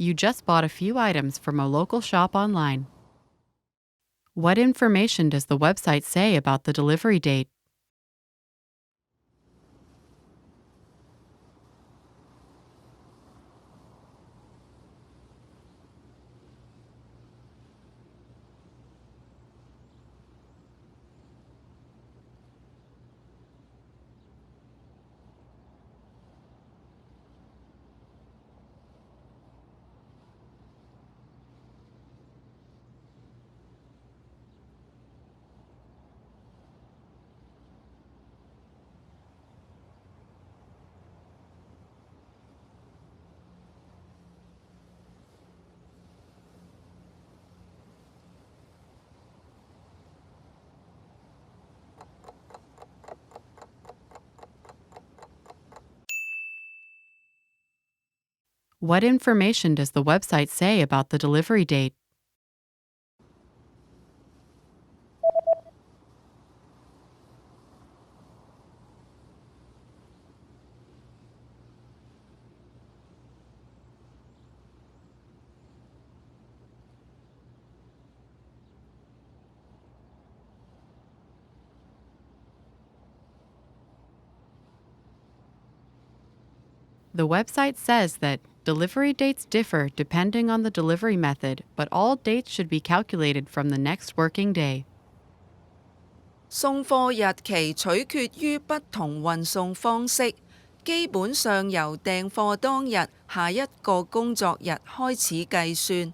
You just bought a few items from a local shop online. What information does the website say about the delivery date? What information does the website say about the delivery date? The website says that delivery dates differ depending on the delivery method, but all dates should be calculated from the next working day. 送貨日期取決於不同運送方式，基本上由訂貨當日下一個工作日開始計算。